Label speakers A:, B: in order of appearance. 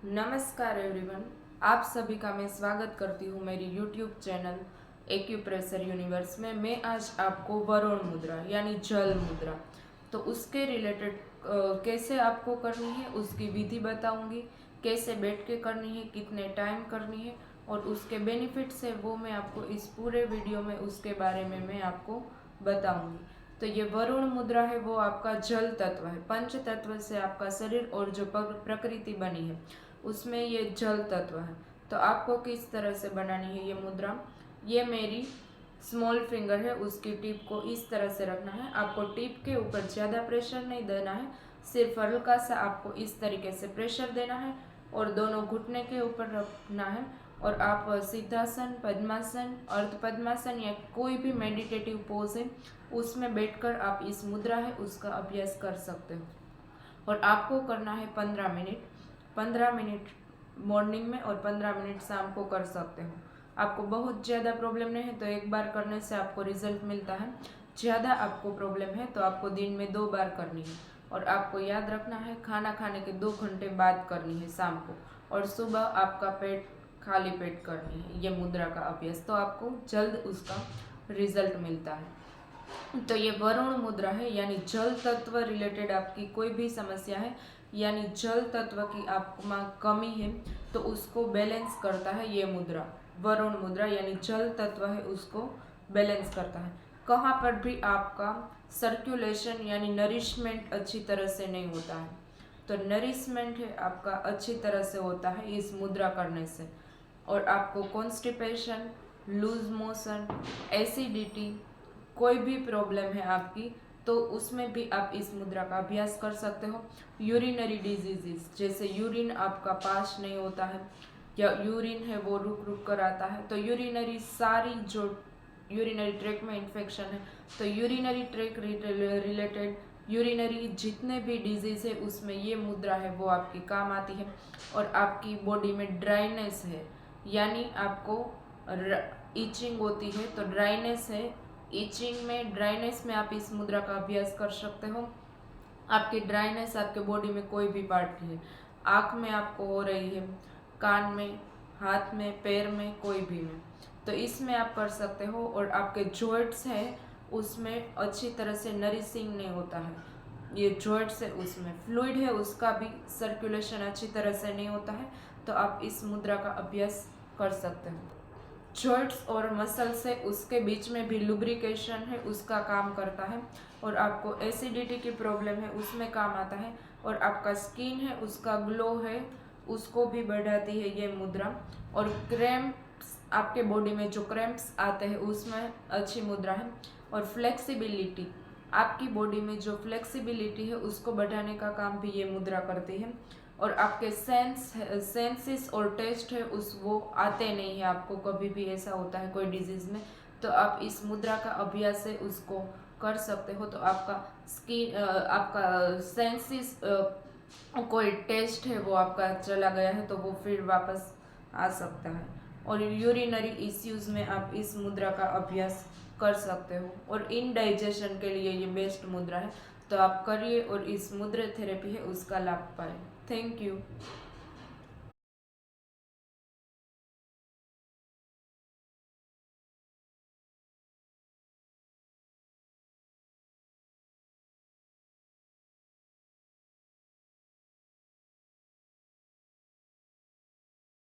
A: नमस्कार एवरीवन, आप सभी का मैं स्वागत करती हूँ मेरी यूट्यूब चैनल एक्यूप्रेशर यूनिवर्स में। मैं आज आपको वरुण मुद्रा यानी जल मुद्रा तो उसके रिलेटेड कैसे आपको करनी है उसकी विधि बताऊंगी, कैसे बैठ के करनी है, कितने टाइम करनी है और उसके बेनिफिट्स है वो मैं आपको इस पूरे वीडियो में उसके बारे में मैं आपको बताऊंगी। तो ये वरुण मुद्रा है वो आपका जल तत्व है, पंच तत्व से आपका शरीर और जो प्रकृति बनी है उसमें ये जल तत्व है। तो आपको किस तरह से बनानी है ये मुद्रा, ये मेरी स्मॉल फिंगर है, उसकी टिप को इस तरह से रखना है। आपको टिप के ऊपर ज़्यादा प्रेशर नहीं देना है, सिर्फ हल्का सा आपको इस तरीके से प्रेशर देना है और दोनों घुटने के ऊपर रखना है। और आप सिद्धासन, पद्मासन, अर्ध पद्मासन या कोई भी मेडिटेटिव पोज है उसमें बैठकर आप इस मुद्रा है उसका अभ्यास कर सकते हो। और आपको करना है 15 मिनट, 15 मिनट मॉर्निंग में और 15 मिनट शाम को कर सकते हो। आपको बहुत ज़्यादा प्रॉब्लम नहीं है तो एक बार करने से आपको रिजल्ट मिलता है, ज़्यादा आपको प्रॉब्लम है तो आपको दिन में 2 बार करनी है। और आपको याद रखना है खाना खाने के 2 घंटे बाद करनी है शाम को, और सुबह आपका पेट खाली पेट करनी है ये मुद्रा का अभ्यास, तो आपको जल्द उसका रिजल्ट मिलता है। तो ये वरुण मुद्रा है, यानी जल तत्व रिलेटेड आपकी कोई भी समस्या है यानी जल तत्व की आपको कमी है तो उसको बैलेंस करता है ये मुद्रा। वरुण मुद्रा यानी जल तत्व है उसको बैलेंस करता है। कहाँ पर भी आपका सर्कुलेशन यानी नरिशमेंट अच्छी तरह से नहीं होता है तो नरिशमेंट है आपका अच्छी तरह से होता है इस मुद्रा करने से। और आपको कॉन्स्टिपेशन, लूज मोशन, एसिडिटी, कोई भी प्रॉब्लम है आपकी तो उसमें भी आप इस मुद्रा का अभ्यास कर सकते हो। यूरिनरी डिजीजेस जैसे यूरिन आपका पास नहीं होता है या यूरिन है वो रुक रुक कर आता है, तो यूरिनरी सारी जो यूरिनरी ट्रैक में इन्फेक्शन है तो यूरिनरी ट्रैक रिलेटेड यूरिनरी जितने भी डिजीज है उसमें ये मुद्रा है वो आपकी काम आती है। और आपकी बॉडी में ड्राइनेस है यानी आपको इचिंग होती है तो ड्राइनेस है, इचिंग में ड्राइनेस में आप इस मुद्रा का अभ्यास कर सकते हो। आपकी ड्राइनेस आपके बॉडी में कोई भी पार्ट की है, आँख में आपको हो रही है, कान में, हाथ में, पैर में, कोई भी में, तो इसमें आप कर सकते हो। और आपके जॉइंट्स हैं उसमें अच्छी तरह से नरिशिंग नहीं होता है, ये जॉइंट्स है उसमें फ्लूइड है उसका भी सर्कुलेशन अच्छी तरह से नहीं होता है तो आप इस मुद्रा का अभ्यास कर सकते हो। जॉइंट्स और मसल से उसके बीच में भी लुब्रिकेशन है उसका काम करता है। और आपको एसिडिटी की प्रॉब्लम है उसमें काम आता है। और आपका स्किन है उसका ग्लो है उसको भी बढ़ाती है ये मुद्रा। और क्रैम्प्स, आपके बॉडी में जो क्रैम्प्स आते हैं उसमें अच्छी मुद्रा है। और फ्लेक्सिबिलिटी, आपकी बॉडी में जो फ्लेक्सिबिलिटी है उसको बढ़ाने का काम भी ये मुद्रा करती है। और आपके सेंसेस और टेस्ट है उस वो आते नहीं है आपको, कभी भी ऐसा होता है कोई डिजीज़ में तो आप इस मुद्रा का अभ्यास से उसको कर सकते हो तो आपका स्किन आपका सेंसेस कोई टेस्ट है वो आपका चला गया है तो वो फिर वापस आ सकता है। और यूरिनरी इश्यूज़ में आप इस मुद्रा का अभ्यास कर सकते हो। और इनडाइजेशन के लिए ये बेस्ट मुद्रा है तो आप करिए और इस मुद्रा थेरेपी है उसका लाभ पाए। Thank you.